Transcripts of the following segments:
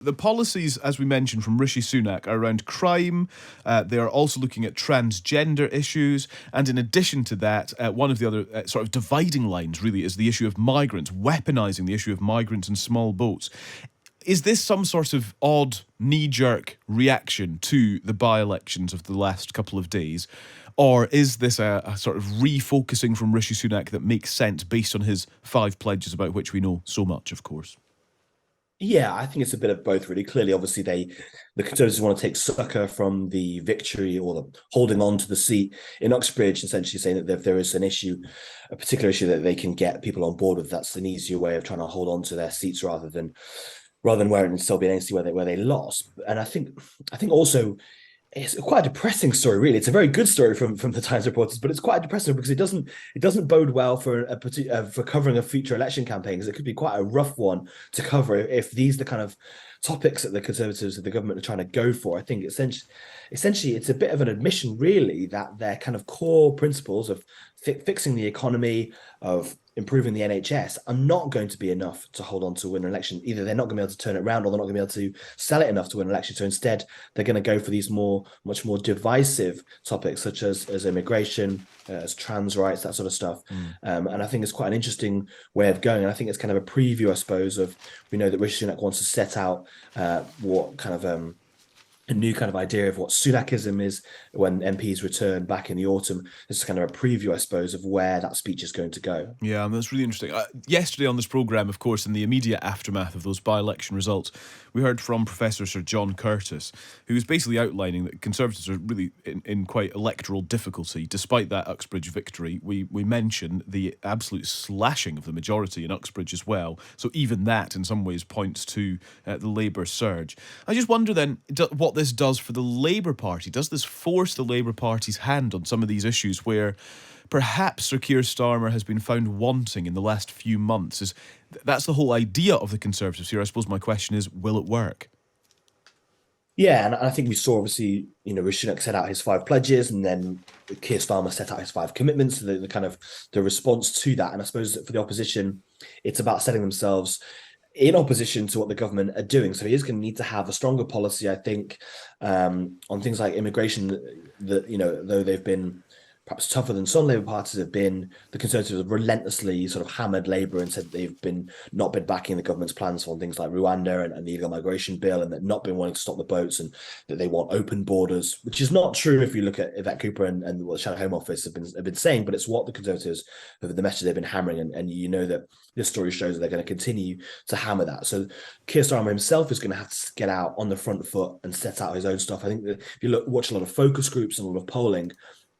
The policies, as we mentioned, from Rishi Sunak are around crime. They are also looking at transgender issues. And in addition to that, one of the other sort of dividing lines, really, is the issue of migrants, weaponising the issue of migrants and small boats. Is this some sort of odd, knee-jerk reaction to the by-elections of the last couple of days? Or is this a sort of refocusing from Rishi Sunak that makes sense based on his 5 pledges, about which we know so much, of course? Yeah, I think it's a bit of both, really. Clearly, obviously, the Conservatives want to take succor from the victory or the holding on to the seat in Uxbridge, essentially saying that if there is an issue, a particular issue that they can get people on board with, that's an easier way of trying to hold on to their seats rather than wearing and still being able to see where they lost. And I think also it's quite a depressing story, really. It's a very good story from the Times reporters, but it's quite depressing because it doesn't bode well for for covering a future election campaign, because it could be quite a rough one to cover if these are the kind of topics that the Conservatives of the government are trying to go for. I think essentially it's a bit of an admission, really, that their kind of core principles of fixing the economy, of improving the NHS, are not going to be enough to hold on to win an election. Either they're not going to be able to turn it around, or they're not going to be able to sell it enough to win an election. So instead, they're going to go for these much more divisive topics, such as immigration, as trans rights, that sort of stuff. And I think it's quite an interesting way of going. And I think it's kind of a preview, I suppose, of, we know that Rishi Sunak wants to set out what kind of a new kind of idea of what Sunakism is when MPs return back in the autumn. This is kind of a preview, I suppose, of where that speech is going to go. Yeah, that's really interesting. Yesterday on this programme, of course, in the immediate aftermath of those by-election results, we heard from Professor Sir John Curtis, who was basically outlining that Conservatives are really in quite electoral difficulty. Despite that Uxbridge victory, we mentioned the absolute slashing of the majority in Uxbridge as well. So even that, in some ways, points to the Labour surge. I just wonder then what this does for the Labour Party. Does this force the Labour Party's hand on some of these issues where perhaps Sir Keir Starmer has been found wanting in the last few months? That's the whole idea of the Conservatives here. I suppose my question is, will it work? Yeah, and I think we saw, obviously, Rishi Sunak set out his 5 pledges, and then Keir Starmer set out his 5 commitments. So the kind of the response to that, and I suppose for the opposition, it's about setting themselves in opposition to what the government are doing. So he is going to need to have a stronger policy, I think, on things like immigration. That, though they've been perhaps tougher than some Labour parties have been, the Conservatives have relentlessly sort of hammered Labour and said they've not been backing the government's plans on things like Rwanda and the illegal migration bill, and they've not been wanting to stop the boats, and that they want open borders, which is not true if you look at Yvette Cooper and what the Shadow Home Office have been saying, but it's what the Conservatives, the message they've been hammering, and that this story shows that they're going to continue to hammer that. So Keir Starmer himself is going to have to get out on the front foot and set out his own stuff. I think that if you watch a lot of focus groups and a lot of polling,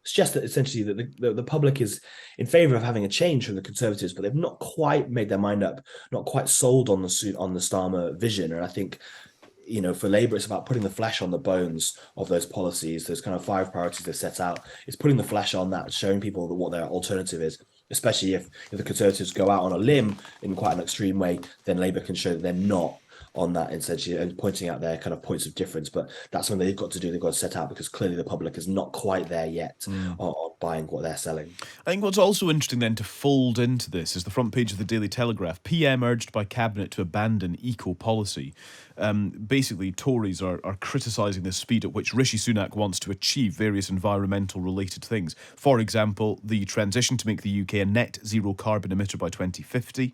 it's just that essentially that the public is in favour of having a change from the Conservatives, but they've not quite made their mind up, not quite sold on the Starmer vision. And I think, for Labour, it's about putting the flesh on the bones of those policies, those kind of 5 priorities they set out. It's putting the flesh on that, showing people what their alternative is. Especially if the Conservatives go out on a limb in quite an extreme way, then Labour can show that they're not on that, essentially, and pointing out their kind of points of difference. But that's something they've got to do. They've got to set out, because clearly the public is not quite there yet on buying what they're selling. I think what's also interesting then to fold into this is the front page of the Daily Telegraph. PM urged by Cabinet to abandon eco policy. Basically, Tories are criticising the speed at which Rishi Sunak wants to achieve various environmental related things. For example, the transition to make the UK a net zero carbon emitter by 2050.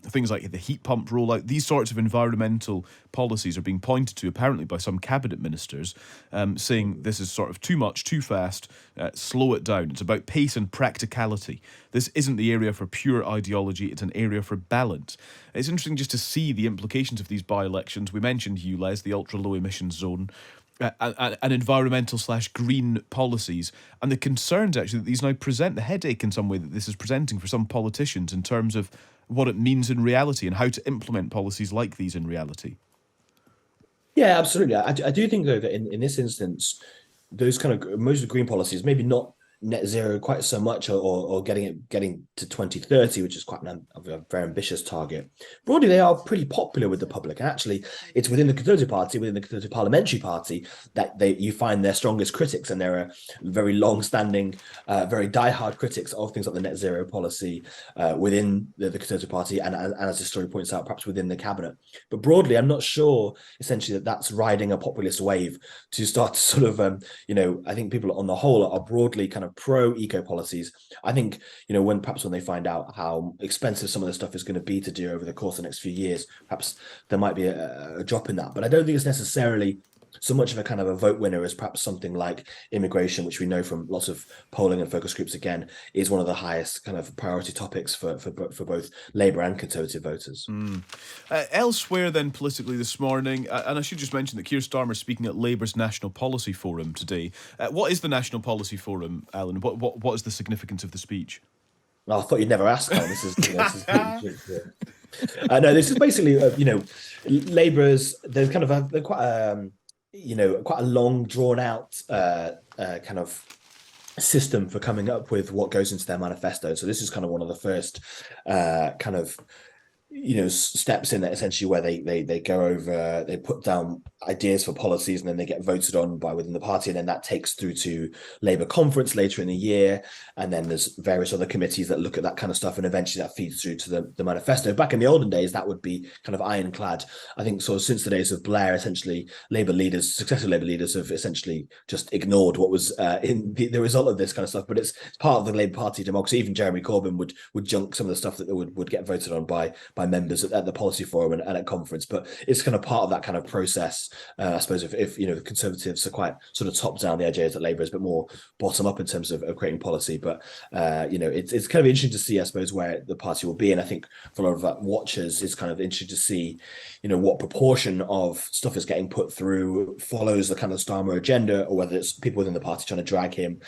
Things like the heat pump rollout. These sorts of environmental policies are being pointed to, apparently, by some cabinet ministers, saying this is sort of too much, too fast, slow it down. It's about pace and practicality. This isn't the area for pure ideology, it's an area for balance. It's interesting just to see the implications of these by-elections. We mentioned ULEZ, the ultra-low emissions zone, and environmental/green policies, and the concerns, actually, that these now present, the headache in some way that this is presenting for some politicians in terms of what it means in reality and how to implement policies like these in reality. Yeah, absolutely. I do think, though, that in this instance, those kind of most of the green policies, maybe not net zero quite so much, or getting to 2030, which is quite a very ambitious target. Broadly, they are pretty popular with the public, and actually, it's within the Conservative Party, within the Conservative Parliamentary Party, that you find their strongest critics, and there are very long-standing, very diehard critics of things like the net zero policy within the Conservative Party, and as the story points out, perhaps within the cabinet. But broadly, I'm not sure essentially that's riding a populist wave to start to sort of, I think people on the whole are broadly kind of pro eco policies. I think, when they find out how expensive some of the stuff is going to be to do over the course of the next few years, perhaps there might be a drop in that. But I don't think it's necessarily so much of a kind of a vote winner as perhaps something like immigration, which we know from lots of polling and focus groups, again, is one of the highest kind of priority topics for both Labour and Conservative voters. Elsewhere then politically this morning, and I should just mention that Keir Starmer is speaking at Labour's National Policy Forum today. What is the National Policy Forum, Alan? What is the significance of the speech? Oh, I thought you'd never ask that. No, this is basically, Labour's, they're quite quite a long drawn out kind of system for coming up with what goes into their manifesto. So this is kind of one of the first kind of steps in it, essentially, where they go over, they put down ideas for policies, and then they get voted on by within the party, and then that takes through to Labour conference later in the year, and then there's various other committees that look at that kind of stuff, and eventually that feeds through to the manifesto. Back in the olden days, that would be kind of ironclad. I think so since the days of Blair, essentially successive Labour leaders have essentially just ignored what was in the result of this kind of stuff. But it's part of the Labour Party democracy. Even Jeremy Corbyn would junk some of the stuff that would get voted on by members at the policy forum and at conference. But it's kind of part of that kind of process. I suppose if the Conservatives are quite sort of top down, the idea is that Labour is a bit more bottom up in terms of creating policy. But it's kind of interesting to see, I suppose, where the party will be. And I think for a lot of watchers, it's kind of interesting to see, what proportion of stuff is getting put through follows the kind of Starmer agenda, or whether it's people within the party trying to drag him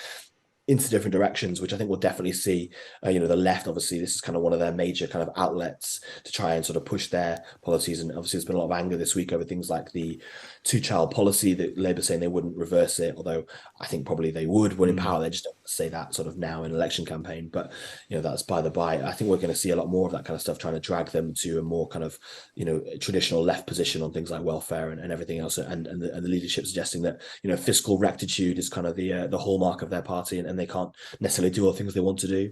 into different directions, which I think we'll definitely see. The left, obviously, this is kind of one of their major kind of outlets to try and sort of push their policies. And obviously, there's been a lot of anger this week over things like the two-child policy, that Labour saying they wouldn't reverse it, although I think probably they would when in power. They just don't say that sort of now in an election campaign. But that's by the by. I think we're going to see a lot more of that kind of stuff, trying to drag them to a more kind of traditional left position on things like welfare and everything else, and the leadership suggesting that fiscal rectitude is kind of the hallmark of their party, and they can't necessarily do all the things they want to do.